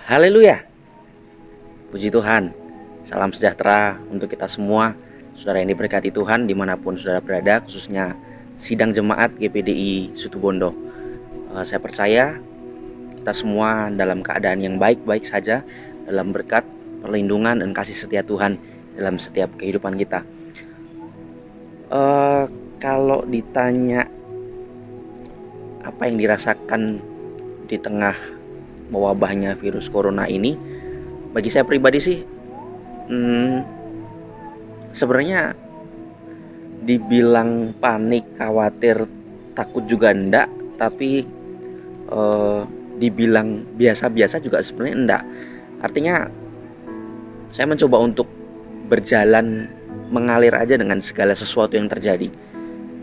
Haleluya, puji Tuhan. Salam sejahtera untuk kita semua, saudara yang diberkati Tuhan dimanapun saudara berada, khususnya sidang jemaat GPDI Situbondo. Saya percaya kita semua dalam keadaan yang baik-baik saja, dalam berkat, perlindungan, dan kasih setia Tuhan dalam setiap kehidupan kita. Kalau ditanya apa yang dirasakan di tengah mewabahnya virus corona ini, bagi saya pribadi sih sebenarnya dibilang panik, khawatir, takut juga enggak, tapi dibilang biasa-biasa juga sebenarnya enggak. Artinya saya mencoba untuk berjalan mengalir aja dengan segala sesuatu yang terjadi.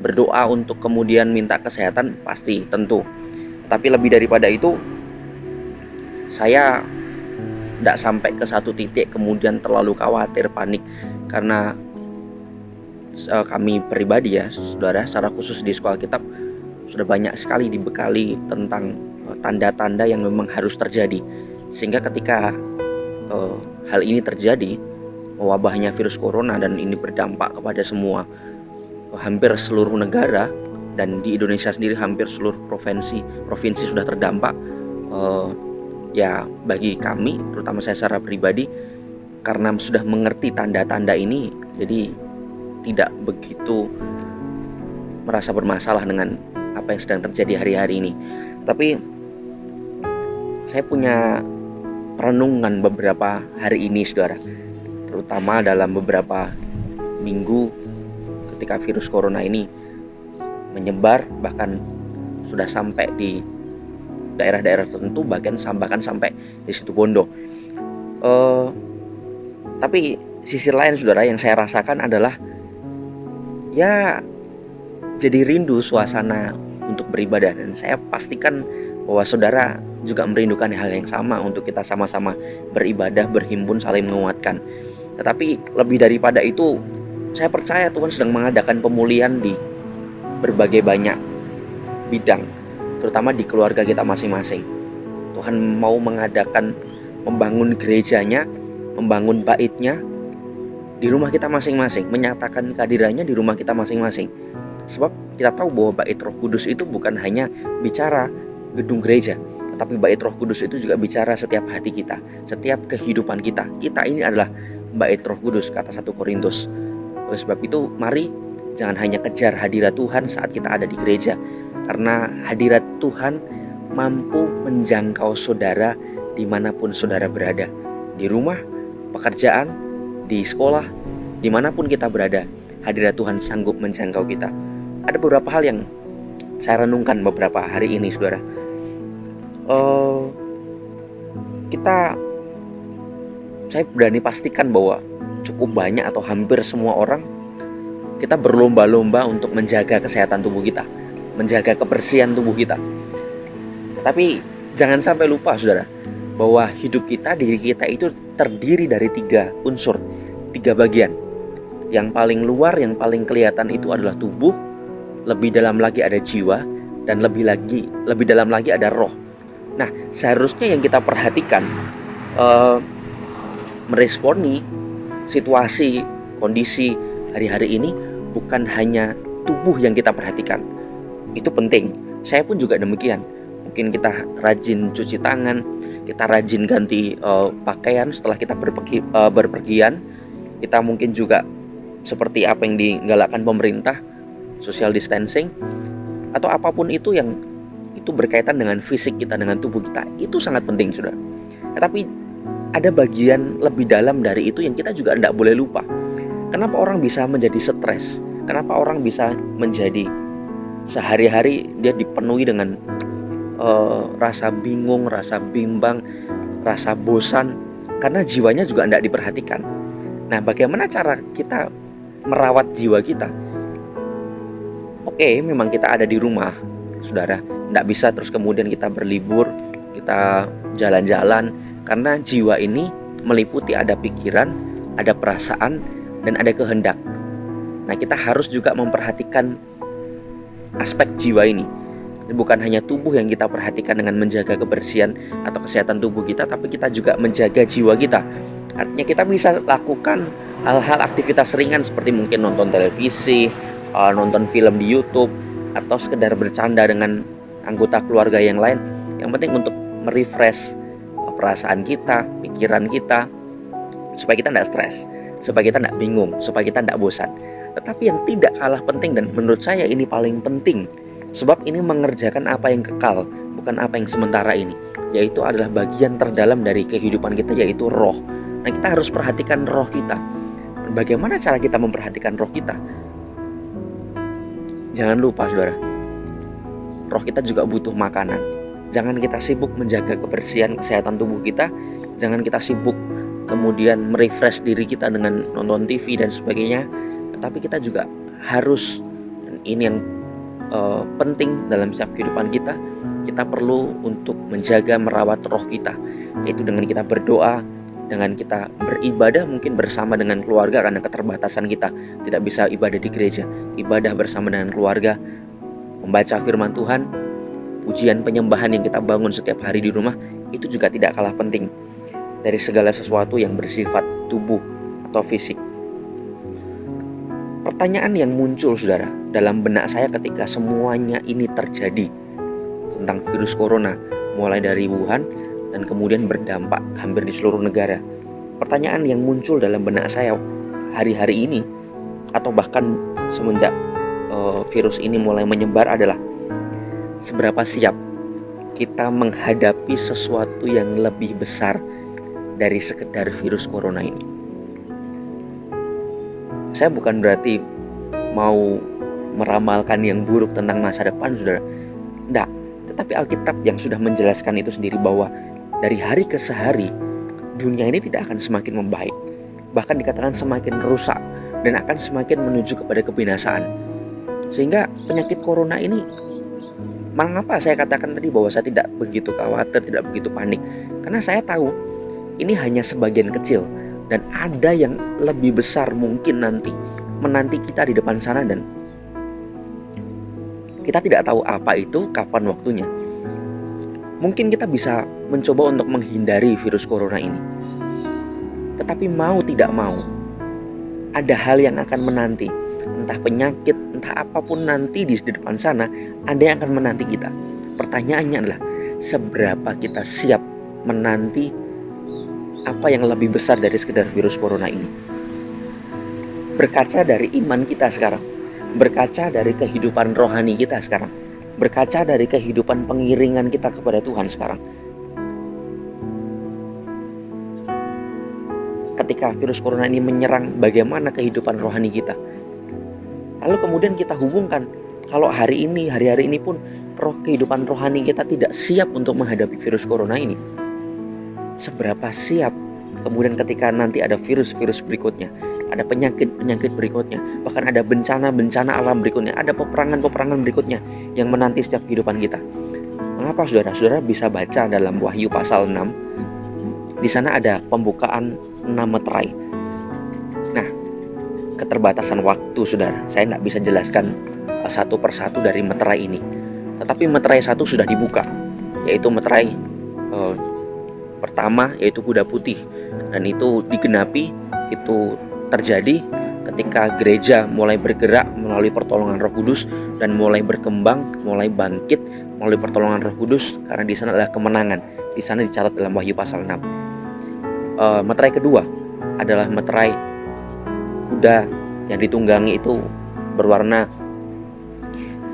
Berdoa untuk kemudian minta kesehatan pasti, tentu. Tapi lebih daripada itu, saya tidak sampai ke satu titik kemudian terlalu khawatir, panik. Karena kami pribadi ya saudara, secara khusus di sekolah kitab sudah banyak sekali dibekali tentang tanda-tanda yang memang harus terjadi. Sehingga ketika hal ini terjadi, wabahnya virus corona, dan ini berdampak kepada semua, hampir seluruh negara, dan di Indonesia sendiri hampir seluruh provinsi sudah terdampak. Ya bagi kami, terutama saya secara pribadi, karena sudah mengerti tanda-tanda ini, jadi tidak begitu merasa bermasalah dengan apa yang sedang terjadi hari-hari ini. Tapi saya punya perenungan beberapa hari ini saudara, terutama dalam beberapa minggu ketika virus corona ini menyebar, bahkan sudah sampai di daerah-daerah tertentu, bahkan sampai di Situbondo. Tapi sisi lain saudara, yang saya rasakan adalah ya jadi rindu suasana untuk beribadah. Dan saya pastikan bahwa saudara juga merindukan hal yang sama, untuk kita sama-sama beribadah, berhimpun, saling menguatkan. Tetapi lebih daripada itu, saya percaya Tuhan sedang mengadakan pemulihan di berbagai banyak bidang, terutama di keluarga kita masing-masing. Tuhan mau membangun gerejanya, membangun baitnya di rumah kita masing-masing, menyatakan kehadirannya di rumah kita masing-masing. Sebab kita tahu bahwa bait Roh Kudus itu bukan hanya bicara gedung gereja, tetapi bait Roh Kudus itu juga bicara setiap hati kita, setiap kehidupan kita. Kita ini adalah bait Roh Kudus, kata 1 Korintus. Oleh sebab itu, mari jangan hanya kejar hadirat Tuhan saat kita ada di gereja, karena hadirat Tuhan mampu menjangkau saudara dimanapun saudara berada. Di rumah, pekerjaan, di sekolah, dimanapun kita berada, hadirat Tuhan sanggup menjangkau kita. Ada beberapa hal yang saya renungkan beberapa hari ini saudara. Saya berani pastikan bahwa cukup banyak atau hampir semua orang, kita berlomba-lomba untuk menjaga kesehatan tubuh kita, menjaga kebersihan tubuh kita. Tapi jangan sampai lupa saudara, bahwa hidup kita, diri kita itu terdiri dari 3 unsur, 3 bagian. Yang paling luar, yang paling kelihatan itu adalah tubuh, lebih dalam lagi ada jiwa, dan lebih dalam lagi ada roh. Nah, seharusnya yang kita perhatikan, meresponi situasi, kondisi hari-hari ini, bukan hanya tubuh yang kita perhatikan. Itu penting, saya pun juga demikian. Mungkin kita rajin cuci tangan, kita rajin ganti pakaian setelah kita berpergian. Kita mungkin juga seperti apa yang digalakkan pemerintah, social distancing, atau apapun itu yang itu berkaitan dengan fisik kita, dengan tubuh kita. Itu sangat penting sudah. Tapi ada bagian lebih dalam dari itu yang kita juga tidak boleh lupa. Kenapa orang bisa menjadi stres? Kenapa orang bisa menjadi sehari-hari dia dipenuhi dengan rasa bingung, rasa bimbang, rasa bosan? Karena jiwanya juga tidak diperhatikan. Nah, bagaimana cara kita merawat jiwa kita? Oke, memang kita ada di rumah saudara, tidak bisa terus kemudian kita berlibur, kita jalan-jalan, karena jiwa ini meliputi ada pikiran, ada perasaan, dan ada kehendak. Nah, kita harus juga memperhatikan aspek jiwa ini. Bukan hanya tubuh yang kita perhatikan dengan menjaga kebersihan atau kesehatan tubuh kita, tapi kita juga menjaga jiwa kita. Artinya kita bisa lakukan hal-hal aktivitas ringan seperti mungkin nonton televisi, nonton film di YouTube, atau sekedar bercanda dengan anggota keluarga yang lain. Yang penting untuk merefresh perasaan kita, pikiran kita, supaya kita tidak stres, supaya kita tidak bingung, supaya kita tidak bosan. Tetapi yang tidak kalah penting, dan menurut saya ini paling penting, sebab ini mengerjakan apa yang kekal, bukan apa yang sementara ini, yaitu adalah bagian terdalam dari kehidupan kita, yaitu roh. Nah, kita harus perhatikan roh kita. Bagaimana cara kita memperhatikan roh kita? Jangan lupa, saudara, roh kita juga butuh makanan. Jangan kita sibuk menjaga kebersihan kesehatan tubuh kita. Jangan kita sibuk kemudian merefresh diri kita dengan nonton TV dan sebagainya. Tetapi kita juga harus, dan ini yang penting dalam setiap kehidupan kita, kita perlu untuk menjaga, merawat roh kita, yaitu dengan kita berdoa, dengan kita beribadah mungkin bersama dengan keluarga, karena keterbatasan kita tidak bisa ibadah di gereja. Ibadah bersama dengan keluarga, membaca firman Tuhan, pujian penyembahan yang kita bangun setiap hari di rumah, itu juga tidak kalah penting dari segala sesuatu yang bersifat tubuh atau fisik. Pertanyaan yang muncul, saudara, dalam benak saya ketika semuanya ini terjadi tentang virus corona, mulai dari Wuhan dan kemudian berdampak hampir di seluruh negara. Pertanyaan yang muncul dalam benak saya hari-hari ini, atau bahkan semenjak virus ini mulai menyebar, adalah seberapa siap kita menghadapi sesuatu yang lebih besar dari sekedar virus corona ini. Saya bukan berarti mau meramalkan yang buruk tentang masa depan, saudara. Tidak. Tetapi Alkitab yang sudah menjelaskan itu sendiri, bahwa dari hari ke hari dunia ini tidak akan semakin membaik, bahkan dikatakan semakin rusak dan akan semakin menuju kepada kebinasaan. Sehingga penyakit corona ini, mengapa saya katakan tadi bahwa saya tidak begitu khawatir, tidak begitu panik, karena saya tahu ini hanya sebagian kecil, dan ada yang lebih besar mungkin nanti menanti kita di depan sana, dan kita tidak tahu apa itu, kapan waktunya. Mungkin kita bisa mencoba untuk menghindari virus corona ini, tetapi mau tidak mau ada hal yang akan menanti. Entah penyakit, entah apapun nanti di depan sana, ada yang akan menanti kita. Pertanyaannya adalah, seberapa kita siap menanti apa yang lebih besar dari sekedar virus corona ini? Berkaca dari iman kita sekarang, berkaca dari kehidupan rohani kita sekarang, berkaca dari kehidupan pengiringan kita kepada Tuhan sekarang. Ketika virus corona ini menyerang, bagaimana kehidupan rohani kita? Lalu kemudian kita hubungkan, kalau hari-hari ini pun kehidupan rohani kita tidak siap untuk menghadapi virus corona ini. Seberapa siap kemudian ketika nanti ada virus-virus berikutnya, ada penyakit-penyakit berikutnya, bahkan ada bencana-bencana alam berikutnya, ada peperangan-peperangan berikutnya yang menanti setiap kehidupan kita. Mengapa, saudara? Saudara bisa baca dalam Wahyu pasal 6. Di sana ada pembukaan 6 meterai. Nah, keterbatasan waktu, saudara, saya tidak bisa jelaskan satu persatu dari meterai ini. Tetapi meterai satu sudah dibuka, yaitu meterai pertama, yaitu kuda putih. Dan itu digenapi, itu terjadi ketika gereja mulai bergerak melalui pertolongan Roh Kudus dan mulai berkembang, mulai bangkit melalui pertolongan Roh Kudus, karena di sana adalah kemenangan. Di sana dicatat dalam Wahyu pasal 6. Meterai kedua adalah meterai kuda yang ditunggangi itu berwarna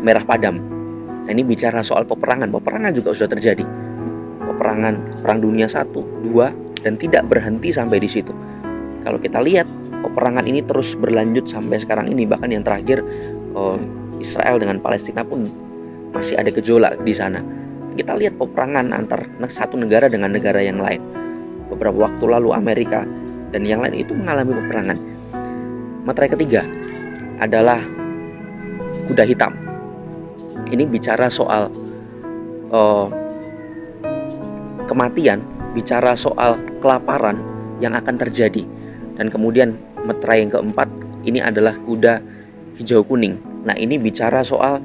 merah padam. Nah, ini bicara soal peperangan. Peperangan juga sudah terjadi. Peperangan Perang Dunia 1, 2, dan tidak berhenti sampai di situ. Kalau kita lihat, peperangan ini terus berlanjut sampai sekarang ini. Bahkan yang terakhir, Israel dengan Palestina pun masih ada gejolak di sana. Kita lihat peperangan antar satu negara dengan negara yang lain. Beberapa waktu lalu Amerika dan yang lain itu mengalami peperangan. Meterai ketiga adalah kuda hitam. Ini bicara soal kematian, bicara soal kelaparan yang akan terjadi. Dan kemudian meterai yang keempat ini adalah kuda hijau kuning. Nah, ini bicara soal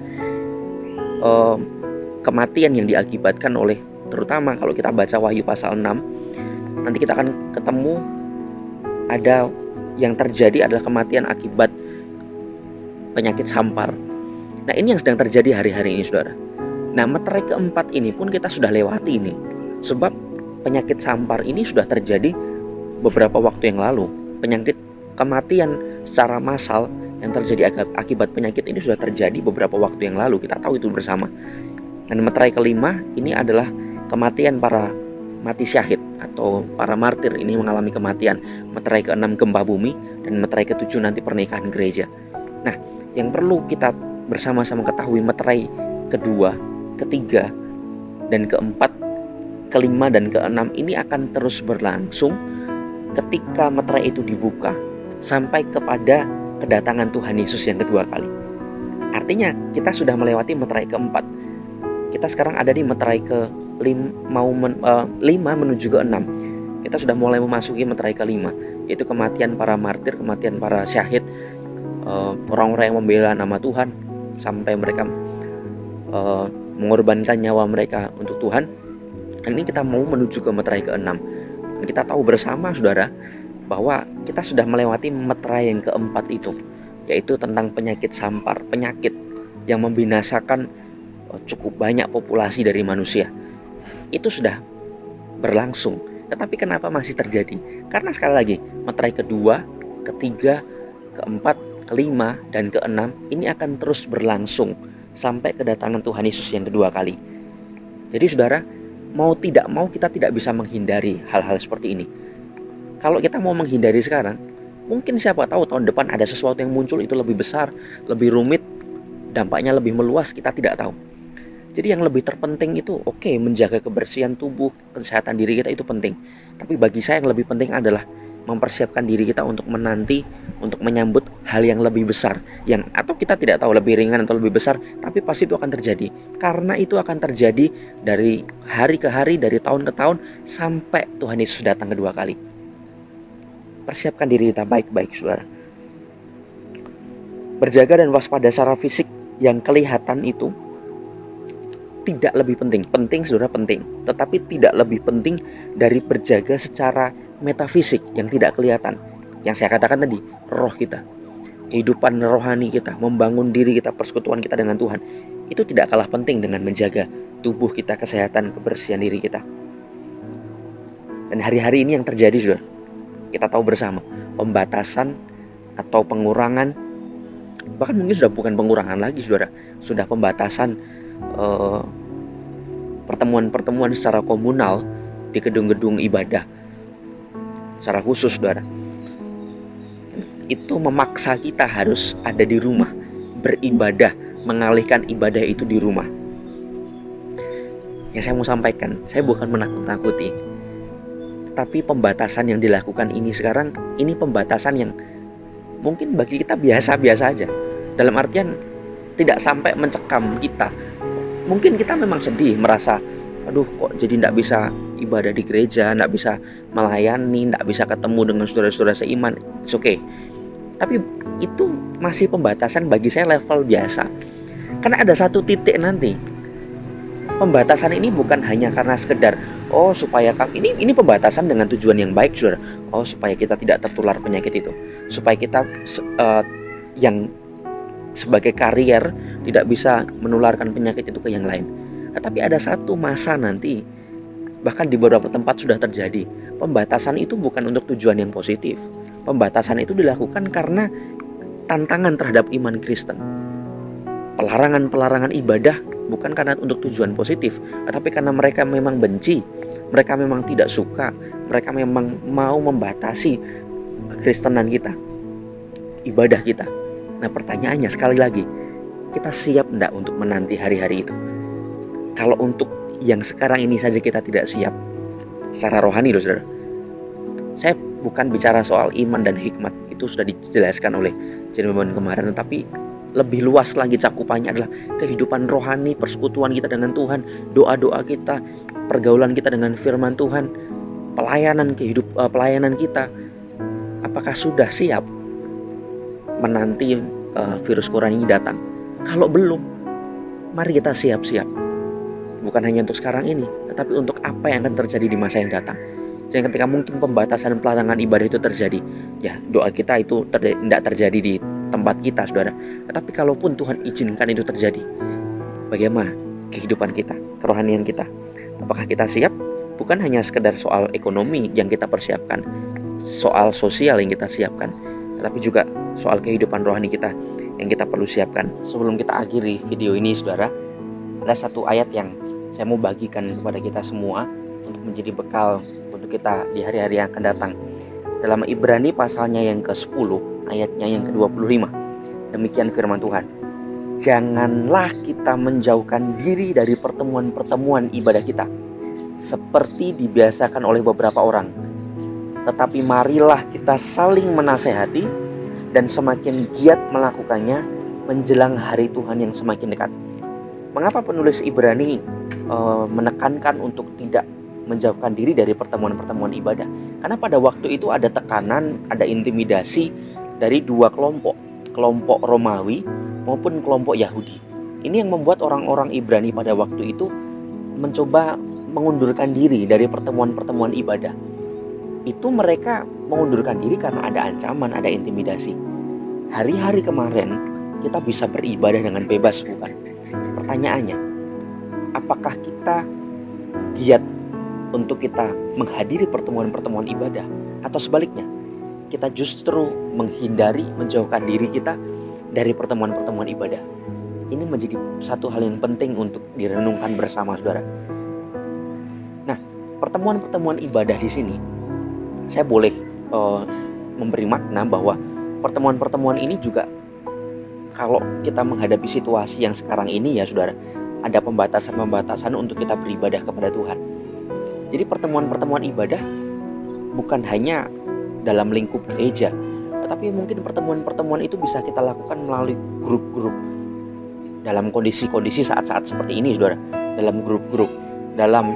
kematian yang diakibatkan oleh, terutama kalau kita baca Wahyu pasal 6, nanti kita akan ketemu ada yang terjadi adalah kematian akibat penyakit sampar. Nah, ini yang sedang terjadi hari-hari ini, saudara. Nah, meterai keempat ini pun kita sudah lewati ini, sebab penyakit sampar ini sudah terjadi beberapa waktu yang lalu. Penyakit kematian secara massal yang terjadi akibat penyakit ini sudah terjadi beberapa waktu yang lalu. Kita tahu itu bersama. Dan meterai kelima ini adalah kematian para mati syahid atau para martir ini mengalami kematian. Meterai keenam gempa bumi, dan meterai ketujuh nanti pernikahan gereja. Nah, yang perlu kita bersama-sama ketahui, meterai kedua, ketiga, dan keempat, kelima, dan keenam ini akan terus berlangsung ketika meterai itu dibuka sampai kepada kedatangan Tuhan Yesus yang kedua kali. Artinya kita sudah melewati meterai keempat. Kita sekarang ada di meterai ke 5 menuju ke 6. Kita sudah mulai memasuki meterai kelima, yaitu kematian para martir, kematian para syahid, orang-orang yang membela nama Tuhan sampai mereka mengorbankan nyawa mereka untuk Tuhan. Dan ini kita mau menuju ke meterai ke-6. Dan kita tahu bersama, saudara, bahwa kita sudah melewati meterai yang keempat itu, yaitu tentang penyakit sampar, penyakit yang membinasakan cukup banyak populasi dari manusia. Itu sudah berlangsung. Tetapi kenapa masih terjadi? Karena sekali lagi, meterai kedua, ketiga, keempat, kelima, dan keenam ini akan terus berlangsung sampai kedatangan Tuhan Yesus yang kedua kali. Jadi saudara, mau tidak mau kita tidak bisa menghindari hal-hal seperti ini. Kalau kita mau menghindari sekarang, mungkin siapa tahu tahun depan ada sesuatu yang muncul itu lebih besar, lebih rumit, dampaknya lebih meluas, kita tidak tahu. Jadi yang lebih terpenting itu menjaga kebersihan tubuh, kesehatan diri kita itu penting. Tapi bagi saya yang lebih penting adalah mempersiapkan diri kita untuk menanti, untuk menyambut hal yang lebih besar, yang atau kita tidak tahu lebih ringan atau lebih besar, tapi pasti itu akan terjadi. Karena itu akan terjadi dari hari ke hari, dari tahun ke tahun, sampai Tuhan Yesus datang kedua kali. Persiapkan diri kita baik-baik, saudara. Berjaga dan waspada secara fisik yang kelihatan itu tidak lebih penting, saudara, penting, tetapi tidak lebih penting dari berjaga secara metafisik yang tidak kelihatan. Yang saya katakan tadi, roh kita, kehidupan rohani kita, membangun diri kita, persekutuan kita dengan Tuhan, itu tidak kalah penting dengan menjaga tubuh kita, kesehatan, kebersihan diri kita. Dan hari-hari ini yang terjadi, saudara, kita tahu bersama, pembatasan atau pengurangan, bahkan mungkin sudah bukan pengurangan lagi, saudara, sudah pembatasan pertemuan-pertemuan secara komunal di gedung-gedung ibadah secara khusus, saudara. Itu memaksa kita harus ada di rumah, beribadah, mengalihkan ibadah itu di rumah. Yang saya mau sampaikan, saya bukan menakut-nakuti, tapi pembatasan yang dilakukan ini sekarang, ini pembatasan yang mungkin bagi kita biasa-biasa aja. Dalam artian tidak sampai mencekam kita. Mungkin kita memang sedih, merasa aduh kok jadi tidak bisa ibadah di gereja, tidak bisa melayani, tidak bisa ketemu dengan saudara-saudara seiman. It's okay. Tapi itu masih pembatasan bagi saya level biasa. Karena ada satu titik nanti, pembatasan ini bukan hanya karena sekedar supaya ini pembatasan dengan tujuan yang baik, saudara. Supaya kita tidak tertular penyakit itu, supaya kita yang sebagai karier tidak bisa menularkan penyakit itu ke yang lain. Tapi ada satu masa nanti, bahkan di beberapa tempat sudah terjadi, pembatasan itu bukan untuk tujuan yang positif. Pembatasan itu dilakukan karena tantangan terhadap iman Kristen. Pelarangan-pelarangan ibadah bukan karena untuk tujuan positif, tetapi karena mereka memang benci, mereka memang tidak suka, mereka memang mau membatasi kekristenan kita, ibadah kita. Nah, pertanyaannya sekali lagi, kita siap enggak untuk menanti hari-hari itu? Kalau untuk yang sekarang ini saja kita tidak siap secara rohani, loh, saudara. Saya bukan bicara soal iman dan hikmat, itu sudah dijelaskan oleh Jeremiah kemarin, tetapi lebih luas lagi cakupannya adalah kehidupan rohani, persekutuan kita dengan Tuhan, doa-doa kita, pergaulan kita dengan firman Tuhan, pelayanan kita. Apakah sudah siap menanti virus corona ini datang? Kalau belum, mari kita siap-siap. bukan hanya untuk sekarang ini, tetapi untuk apa yang akan terjadi di masa yang datang. Jadi ketika mungkin pembatasan pelarangan ibadah itu terjadi, ya doa kita itu tidak terjadi di tempat kita, saudara. Tetapi kalaupun Tuhan izinkan itu terjadi, bagaimana kehidupan kita, kerohanian kita? Apakah kita siap? Bukan hanya sekedar soal ekonomi yang kita persiapkan, soal sosial yang kita siapkan, tetapi juga soal kehidupan rohani kita yang kita perlu siapkan. Sebelum kita akhiri video ini, saudara, ada satu ayat yang saya mau bagikan kepada kita semua untuk menjadi bekal untuk kita di hari-hari yang akan datang. Dalam Ibrani pasalnya yang ke-10, ayatnya yang ke-25. Demikian firman Tuhan. Janganlah kita menjauhkan diri dari pertemuan-pertemuan ibadah kita, seperti dibiasakan oleh beberapa orang. Tetapi marilah kita saling menasehati dan semakin giat melakukannya menjelang hari Tuhan yang semakin dekat. Mengapa penulis Ibrani menekankan untuk tidak menjauhkan diri dari pertemuan-pertemuan ibadah? Karena pada waktu itu ada tekanan, ada intimidasi dari dua kelompok, kelompok Romawi maupun kelompok Yahudi. Ini yang membuat orang-orang Ibrani pada waktu itu mencoba mengundurkan diri dari pertemuan-pertemuan ibadah. Itu mereka mengundurkan diri karena ada ancaman, ada intimidasi. Hari-hari kemarin kita bisa beribadah dengan bebas, bukan? Pertanyaannya, apakah kita giat untuk kita menghadiri pertemuan-pertemuan ibadah, atau sebaliknya kita justru menghindari, menjauhkan diri kita dari pertemuan-pertemuan ibadah? Ini menjadi satu hal yang penting untuk direnungkan bersama, saudara. Nah, pertemuan-pertemuan ibadah di sini saya boleh memberi makna bahwa pertemuan-pertemuan ini juga, kalau kita menghadapi situasi yang sekarang ini, ya saudara, ada pembatasan-pembatasan untuk kita beribadah kepada Tuhan. Jadi pertemuan-pertemuan ibadah bukan hanya dalam lingkup gereja, tetapi mungkin pertemuan-pertemuan itu bisa kita lakukan melalui grup-grup. Dalam kondisi-kondisi saat-saat seperti ini, saudara, dalam grup-grup, dalam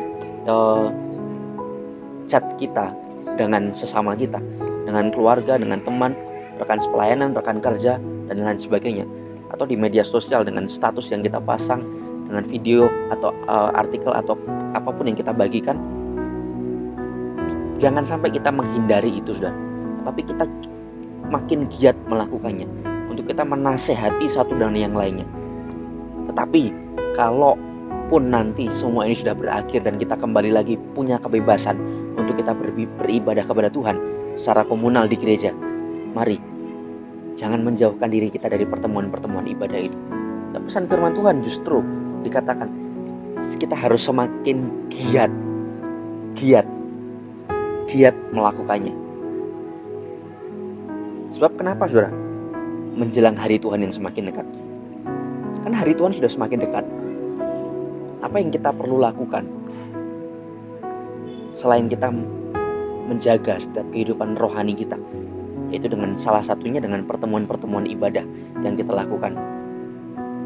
chat kita dengan sesama kita, dengan keluarga, dengan teman, rekan sepelayanan, rekan kerja, dan lain sebagainya. Atau di media sosial dengan status yang kita pasang, dengan video atau artikel atau apapun yang kita bagikan. Jangan sampai kita menghindari itu, saudara, tapi kita makin giat melakukannya untuk kita menasehati satu dan yang lainnya. Tetapi kalau pun nanti semua ini sudah berakhir dan kita kembali lagi punya kebebasan untuk kita beribadah kepada Tuhan secara komunal di gereja, mari jangan menjauhkan diri kita dari pertemuan-pertemuan ibadah itu. Dan pesan firman Tuhan justru dikatakan kita harus semakin giat melakukannya. Sebab kenapa, saudara? Menjelang hari Tuhan yang semakin dekat. Kan hari Tuhan sudah semakin dekat. Apa yang kita perlu lakukan selain kita menjaga setiap kehidupan rohani kita, yaitu dengan salah satunya dengan pertemuan-pertemuan ibadah yang kita lakukan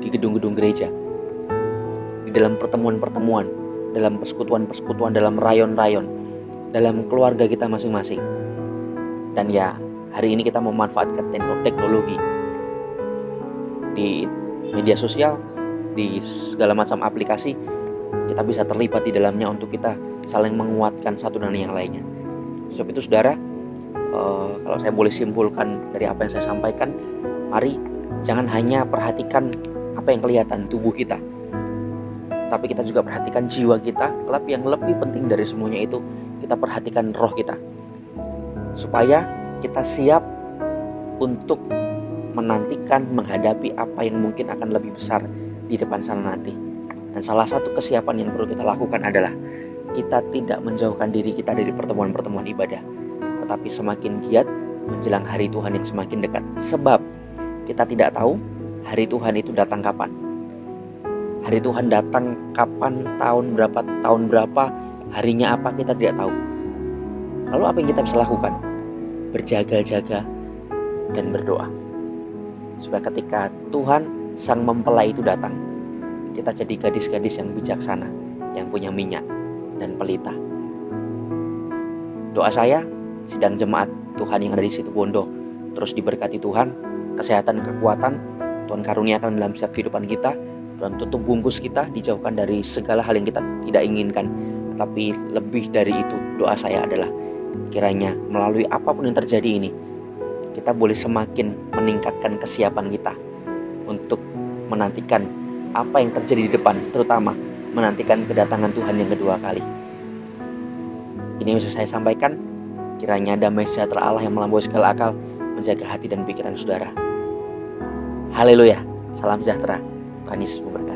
di gedung-gedung gereja, di dalam pertemuan-pertemuan, dalam persekutuan-persekutuan, dalam rayon-rayon, dalam keluarga kita masing-masing. Dan ya, hari ini kita memanfaatkan teknologi di media sosial, di segala macam aplikasi, kita bisa terlibat di dalamnya untuk kita saling menguatkan satu dan yang lainnya. Sebab itu, saudara, kalau saya boleh simpulkan dari apa yang saya sampaikan, mari jangan hanya perhatikan apa yang kelihatan tubuh kita, tapi kita juga perhatikan jiwa kita. Tetapi yang lebih penting dari semuanya itu, kita perhatikan roh kita, supaya kita siap untuk menantikan, menghadapi apa yang mungkin akan lebih besar di depan sana nanti. Dan salah satu kesiapan yang perlu kita lakukan adalah kita tidak menjauhkan diri kita dari pertemuan-pertemuan ibadah, tetapi semakin giat menjelang hari Tuhan yang semakin dekat. Sebab kita tidak tahu hari Tuhan itu datang kapan. Hari Tuhan datang kapan, tahun berapa, harinya apa, kita tidak tahu. Lalu apa yang kita bisa lakukan? Berjaga-jaga dan berdoa, supaya ketika Tuhan Sang Mempelai itu datang, kita jadi gadis-gadis yang bijaksana, yang punya minyak dan pelita. Doa saya, sidang jemaat Tuhan yang ada di situ Bondo terus diberkati Tuhan, kesehatan, kekuatan Tuhan karuniakan dalam setiap kehidupan kita, dan tutup bungkus kita dijauhkan dari segala hal yang kita tidak inginkan. Tapi lebih dari itu, doa saya adalah kiranya melalui apapun yang terjadi ini, kita boleh semakin meningkatkan kesiapan kita untuk menantikan apa yang terjadi di depan, terutama menantikan kedatangan Tuhan yang kedua kali. Ini yang bisa saya sampaikan. Kiranya damai sejahtera Allah yang melampaui segala akal menjaga hati dan pikiran saudara. Haleluya, salam sejahtera, Tuhan Yesus memberkati.